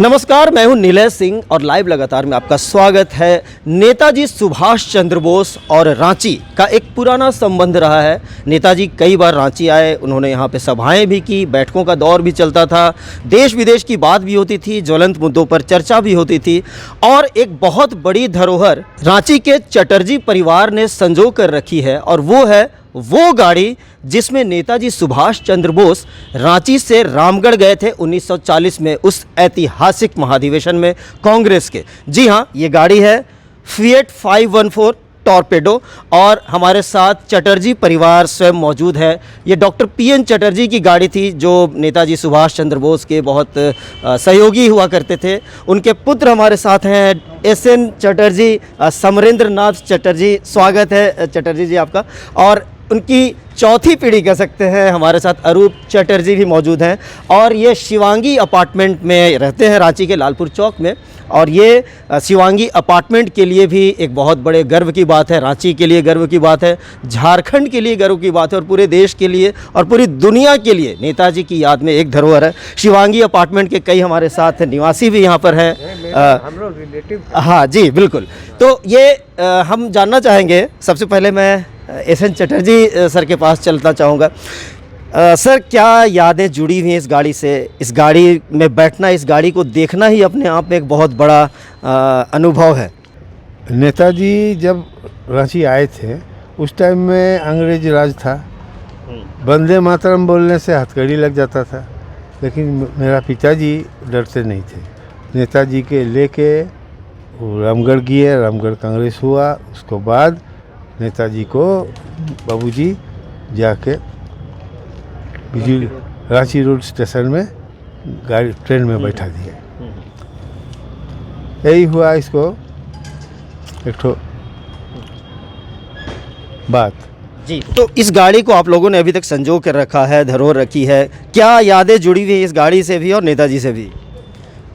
नमस्कार, मैं हूं नीलय सिंह और लाइव लगातार में आपका स्वागत है। नेताजी सुभाष चंद्र बोस और रांची का एक पुराना संबंध रहा है। नेताजी कई बार रांची आए, उन्होंने यहाँ पे सभाएं भी की, बैठकों का दौर भी चलता था, देश विदेश की बात भी होती थी, ज्वलंत मुद्दों पर चर्चा भी होती थी। और एक बहुत बड़ी धरोहर रांची के चटर्जी परिवार ने संजो कर रखी है और वो है वो गाड़ी जिसमें नेताजी सुभाष चंद्र बोस रांची से रामगढ़ गए थे 1940 में, उस ऐतिहासिक महाधिवेशन में कांग्रेस के। जी हाँ, ये गाड़ी है फिएट 514 टॉर्पेडो और हमारे साथ चटर्जी परिवार स्वयं मौजूद है। ये डॉक्टर पीएन चटर्जी की गाड़ी थी जो नेताजी सुभाष चंद्र बोस के बहुत सहयोगी हुआ करते थे। उनके पुत्र हमारे साथ हैं एसएन चटर्जी, समरेंद्र नाथ चटर्जी। स्वागत है चटर्जी जी आपका। और उनकी चौथी पीढ़ी कह सकते हैं हमारे साथ अरूप चटर्जी भी मौजूद हैं और ये शिवांगी अपार्टमेंट में रहते हैं रांची के लालपुर चौक में। और ये शिवांगी अपार्टमेंट के लिए भी एक बहुत बड़े गर्व की बात है, रांची के लिए गर्व की बात है, झारखंड के लिए गर्व की बात है और पूरे देश के लिए और पूरी दुनिया के लिए नेताजी की याद में एक धरोहर है। शिवांगी अपार्टमेंट के कई हमारे साथ निवासी भी यहाँ पर हैं। हम लोग रिलेटिव। हाँ जी, बिल्कुल। तो ये हम जानना चाहेंगे, सबसे पहले मैं एसएन चटर्जी सर के पास चलना चाहूँगा। सर, क्या यादें जुड़ी हुई हैं इस गाड़ी से? इस गाड़ी में बैठना, इस गाड़ी को देखना ही अपने आप में एक बहुत बड़ा अनुभव है। नेताजी जब रांची आए थे उस टाइम में अंग्रेज राज था। वंदे मातरम बोलने से हथकड़ी लग जाता था, लेकिन मेरा पिताजी डरते नहीं थे। नेताजी के लेके वो रामगढ़ गए, रामगढ़ कांग्रेस हुआ। उसके बाद नेताजी को बाबूजी जाके बिजली रांची रोड स्टेशन में गाड़ी ट्रेन में बैठा दिए। यही हुआ इसको एक ठो बात जी। तो इस गाड़ी को आप लोगों ने अभी तक संजो कर रखा है, धरोहर रखी है। क्या यादें जुड़ी हुई इस गाड़ी से भी और नेताजी से भी?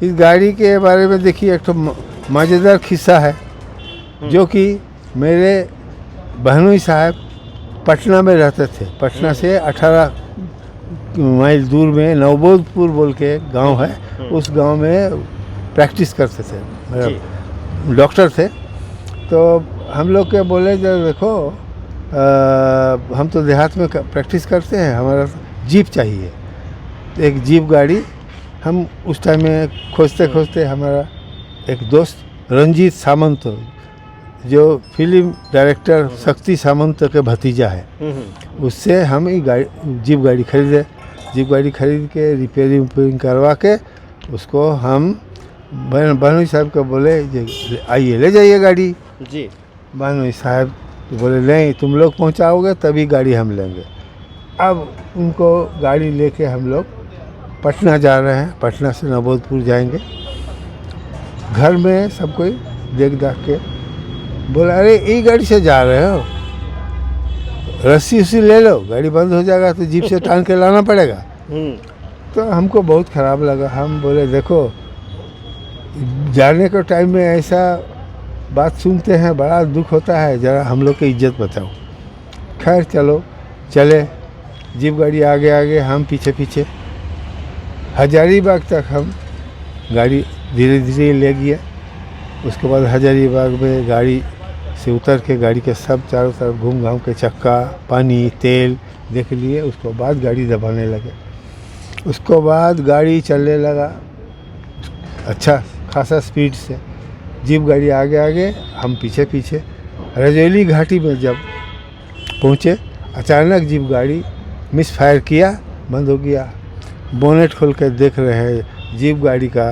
इस गाड़ी के बारे में देखिए, एक ठो मज़ेदार किस्सा है जो कि मेरे बहनोई साहब पटना में रहते थे। पटना से 18 माइल दूर में नवबोधपुर बोल के गांव है, उस गांव में प्रैक्टिस करते थे। मेरा डॉक्टर थे। तो हम लोग के बोले जब देखो हम तो देहात में प्रैक्टिस करते हैं, हमारा जीप चाहिए। एक जीप गाड़ी हम उस टाइम में खोजते खोजते हमारा एक दोस्त रंजीत सामंत, जो फिल्म डायरेक्टर शक्ति सामंत के भतीजा है, उससे हम ये जीप गाड़ी खरीदे। जीप गाड़ी खरीद के रिपेयरिंग करवा के उसको हम बहनोई साहब को बोले आइए ले जाइए गाड़ी जी। बहनोई साहब बोले नहीं, तुम लोग पहुंचाओगे तभी गाड़ी हम लेंगे। अब उनको गाड़ी लेके हम लोग पटना जा रहे हैं। पटना से नवबोधपुर जाएंगे। घर में सब कोई देख दाख के बोला अरे यही गाड़ी से जा रहे हो, रस्सी उसी ले लो, गाड़ी बंद हो जाएगा तो जीप से टांग के लाना पड़ेगा। तो हमको बहुत ख़राब लगा। हम बोले देखो, जाने के टाइम में ऐसा बात सुनते हैं, बड़ा दुख होता है, ज़रा हम लोग की इज्जत बचाओ। खैर चलो चले, जीप गाड़ी आगे आगे, हम पीछे पीछे। हजारीबाग तक हम गाड़ी धीरे धीरे ले गए। उसके बाद हजारीबाग में गाड़ी से उतर के गाड़ी के सब चारों तरफ घूम घाम के चक्का, पानी, तेल देख लिए। उसके बाद गाड़ी दबाने लगे। उसके बाद गाड़ी चलने लगा अच्छा खासा स्पीड से। जीप गाड़ी आगे आगे, हम पीछे पीछे। रजौली घाटी में जब पहुँचे, अचानक जीप गाड़ी मिस फायर किया, बंद हो गया। बोनेट खोल के देख रहे हैं, जीप गाड़ी का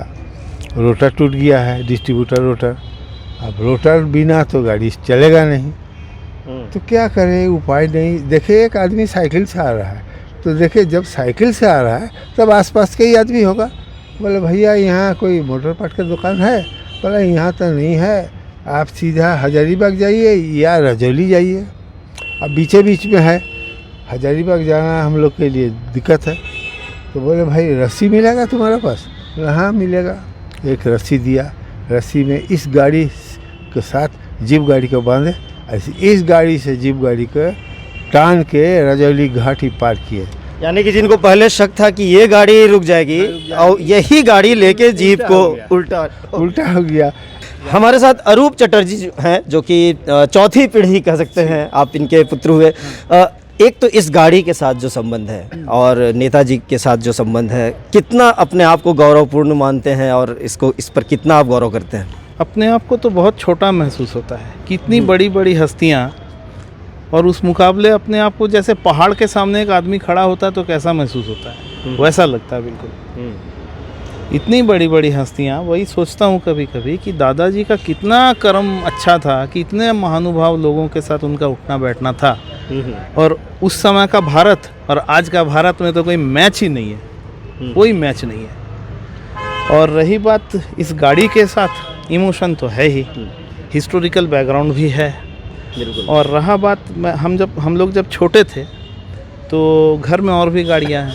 रोटर टूट गया है, डिस्ट्रीब्यूटर रोटर। अब रोटर बिना तो गाड़ी चलेगा नहीं। तो क्या करें, उपाय नहीं। देखे एक आदमी साइकिल से आ रहा है, तो देखे जब साइकिल से आ रहा है तब आसपास के ही आदमी होगा। बोले भैया यहाँ कोई मोटर पार्ट का दुकान है? बोला यहाँ तो नहीं है, आप सीधा हजारीबाग जाइए या रजौली जाइए। अब बीचे बीच में है, हजारीबाग जाना हम लोग के लिए दिक्कत है। तो बोले भाई रस्सी मिलेगा तुम्हारे पास? हाँ मिलेगा। एक रस्सी दिया, रस्सी में इस गाड़ी के साथ जीप गाड़ी को बांधे, ऐसे इस गाड़ी से जीप गाड़ी को टान के रजौली घाटी पार किए। यानी कि जिनको पहले शक था कि ये गाड़ी रुक जाएगी और यही गाड़ी लेके जीप को उल्टा हो गया। हमारे साथ अरूप चटर्जी हैं जो कि चौथी पीढ़ी कह सकते हैं, आप इनके पुत्र हुए। एक तो इस गाड़ी के साथ जो संबंध है और नेताजी के साथ जो संबंध है, कितना अपने आप को गौरवपूर्ण मानते हैं और इस पर कितना आप गौरव करते हैं? अपने आप को तो बहुत छोटा महसूस होता है, कितनी बड़ी बड़ी हस्तियाँ, और उस मुकाबले अपने आप को जैसे पहाड़ के सामने एक आदमी खड़ा होता है तो कैसा महसूस होता है, वैसा लगता है बिल्कुल। इतनी बड़ी बड़ी हस्तियाँ, वही सोचता हूँ कभी कभी कि दादाजी का कितना कर्म अच्छा था कि इतने महानुभाव लोगों के साथ उनका उठना बैठना था। और उस समय का भारत और आज का भारत में तो कोई मैच ही नहीं है, कोई मैच नहीं है। और रही बात इस गाड़ी के साथ, इमोशन तो है ही, हिस्टोरिकल बैकग्राउंड भी है। और रहा बात, हम लोग जब छोटे थे तो घर में और भी गाड़ियाँ हैं,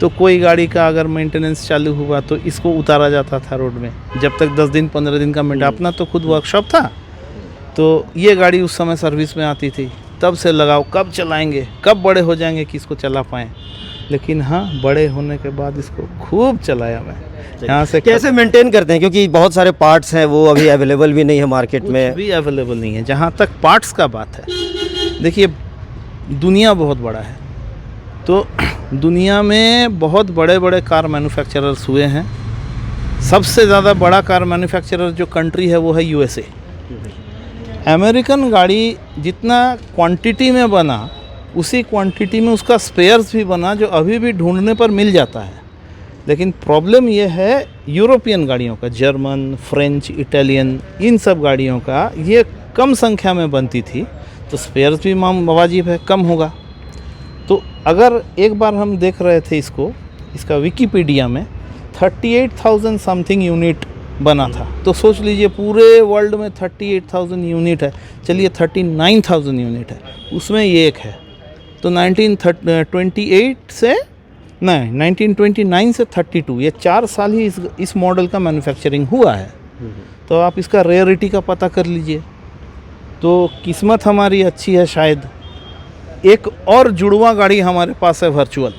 तो कोई गाड़ी का अगर मेंटेनेंस चालू हुआ तो इसको उतारा जाता था रोड में, जब तक 10 दिन 15 दिन का अपना तो खुद वर्कशॉप था, तो ये गाड़ी उस समय सर्विस में आती थी। तब से लगाओ, कब चलाएंगे, कब बड़े हो जाएंगे कि इसको चला पाएँ। लेकिन हाँ, बड़े होने के बाद इसको खूब चलाया मैं। यहाँ से कैसे मेंटेन करते हैं, क्योंकि बहुत सारे पार्ट्स हैं वो अभी अवेलेबल भी नहीं है मार्केट में? भी अवेलेबल नहीं है। जहाँ तक पार्ट्स का बात है, देखिए दुनिया बहुत बड़ा है, तो दुनिया में बहुत बड़े बड़े कार मैन्युफैक्चरर्स हुए हैं। सबसे ज़्यादा बड़ा कार मैन्युफैक्चरर जो कंट्री है वो है यूएसए। अमेरिकन गाड़ी जितना क्वांटिटी में बना, उसी क्वांटिटी में उसका स्पेयर्स भी बना, जो अभी भी ढूंढने पर मिल जाता है। लेकिन प्रॉब्लम ये है यूरोपियन गाड़ियों का, जर्मन, फ्रेंच, इटालियन, इन सब गाड़ियों का ये कम संख्या में बनती थी, तो स्पेयर्स भी वाजिब है, कम होगा। तो अगर एक बार हम देख रहे थे इसका विकीपीडिया में 38,000 समथिंग यूनिट बना था, तो सोच लीजिए पूरे वर्ल्ड में 38,000 यूनिट है, चलिए 39,000 यूनिट है, उसमें ये एक है। तो 1929 से 32, ये 4 साल ही इस मॉडल का मैन्युफैक्चरिंग हुआ है। तो आप इसका रेयरिटी का पता कर लीजिए। तो किस्मत हमारी अच्छी है शायद। एक और जुड़वा गाड़ी हमारे पास है वर्चुअल,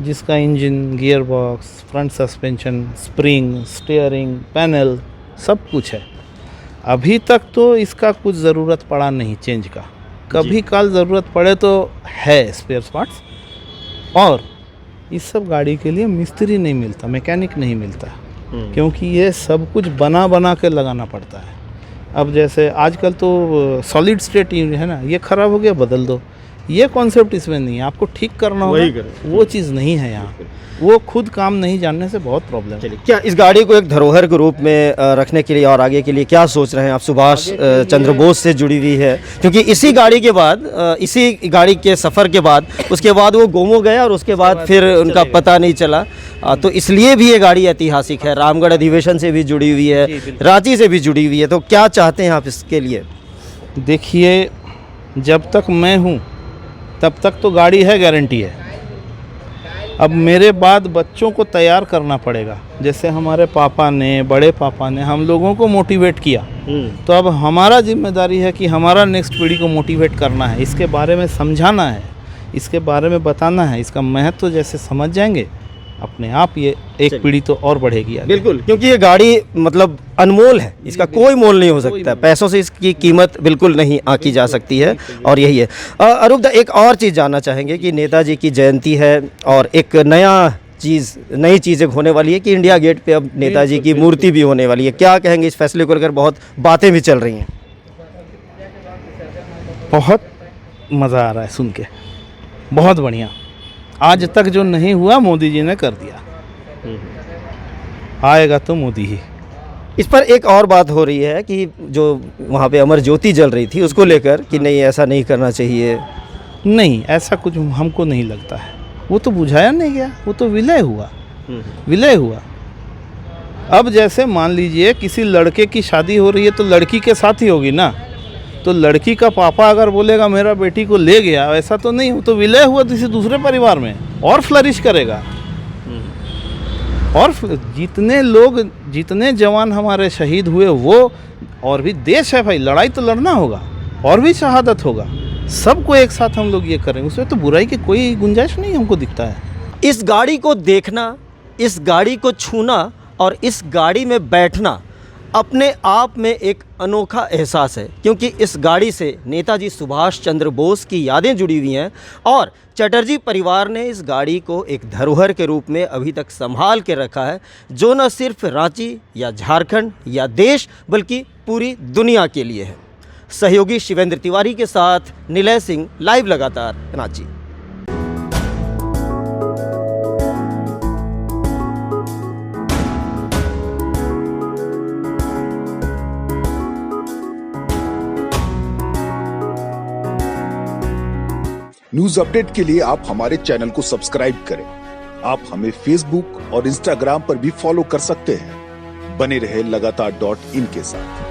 जिसका engine, gear box, front suspension, spring, steering, panel सब कुछ है। अभी तक तो इसका कुछ ज़रूरत पड़ा नहीं चेंज का, कभी काल ज़रूरत पड़े तो है स्पेयर पार्ट्स। और इस सब गाड़ी के लिए मिस्त्री नहीं मिलता, मैकेनिक नहीं मिलता, क्योंकि ये सब कुछ बना के लगाना पड़ता है। अब जैसे आजकल तो सॉलिड स्टेट है ना, ये ख़राब हो गया बदल दो, ये कॉन्सेप्ट इसमें नहीं है। आपको ठीक करना होगा, वो चीज़ नहीं है यहाँ। वो खुद काम नहीं जानने से बहुत प्रॉब्लम है। क्या इस गाड़ी को एक धरोहर के रूप में रखने के लिए और आगे के लिए क्या सोच रहे हैं आप? सुभाष चंद्र बोस से जुड़ी हुई है, क्योंकि इसी गाड़ी के बाद, इसी गाड़ी के सफ़र के बाद, उसके बाद वो गोमो गए और उसके बाद फिर उनका पता नहीं चला। तो इसलिए भी ये गाड़ी ऐतिहासिक है, रामगढ़ अधिवेशन से भी जुड़ी हुई है, रांची से भी जुड़ी हुई है। तो क्या चाहते हैं आप इसके लिए? देखिए, जब तक मैं हूँ तब तक तो गाड़ी है, गारंटी है। अब मेरे बाद बच्चों को तैयार करना पड़ेगा। जैसे हमारे पापा ने, बड़े पापा ने हम लोगों को मोटिवेट किया, तो अब हमारा जिम्मेदारी है कि हमारा नेक्स्ट पीढ़ी को मोटिवेट करना है, इसके बारे में समझाना है, इसके बारे में बताना है। इसका महत्व तो जैसे समझ जाएंगे, अपने आप ये एक पीढ़ी तो और बढ़ेगी आगे। बिल्कुल, क्योंकि ये गाड़ी मतलब अनमोल है, इसका कोई मोल नहीं हो सकता, पैसों से इसकी कीमत बिल्कुल नहीं आंकी जा सकती है, और यही है। अरूप दा, एक और चीज़ जानना चाहेंगे कि नेताजी की जयंती है और एक नई चीज़ होने वाली है कि इंडिया गेट पे अब नेताजी की मूर्ति भी होने वाली है। क्या कहेंगे इस फैसले को लेकर? बहुत बातें भी चल रही हैं। बहुत मज़ा आ रहा है सुन के, बहुत बढ़िया। आज तक जो नहीं हुआ मोदी जी ने कर दिया, आएगा तो मोदी ही। इस पर एक और बात हो रही है कि जो वहाँ पे अमर ज्योति जल रही थी, उसको लेकर कि नहीं, ऐसा नहीं करना चाहिए। नहीं, ऐसा कुछ हमको नहीं लगता है। वो तो बुझाया नहीं गया, वो तो विलय हुआ। अब जैसे मान लीजिए किसी लड़के की शादी हो रही है तो लड़की के साथ ही होगी ना, तो लड़की का पापा अगर बोलेगा मेरा बेटी को ले गया, ऐसा तो नहीं, वो तो विलय हुआ किसी दूसरे परिवार में और फ्लरिश करेगा। और जितने जवान हमारे शहीद हुए, वो और भी देश है भाई, लड़ाई तो लड़ना होगा और भी शहादत होगा। सबको एक साथ हम लोग ये करें, उसमें तो बुराई की कोई गुंजाइश नहीं हमको दिखता है। इस गाड़ी को देखना, इस गाड़ी को छूना और इस गाड़ी में बैठना अपने आप में एक अनोखा एहसास है, क्योंकि इस गाड़ी से नेताजी सुभाष चंद्र बोस की यादें जुड़ी हुई हैं और चटर्जी परिवार ने इस गाड़ी को एक धरोहर के रूप में अभी तक संभाल के रखा है, जो न सिर्फ रांची या झारखंड या देश बल्कि पूरी दुनिया के लिए है। सहयोगी शिवेंद्र तिवारी के साथ निलय सिंह, लाइव लगातार, रांची। न्यूज अपडेट के लिए आप हमारे चैनल को सब्सक्राइब करें। आप हमें फेसबुक और इंस्टाग्राम पर भी फॉलो कर सकते हैं। बने रहे लगातार.in के साथ।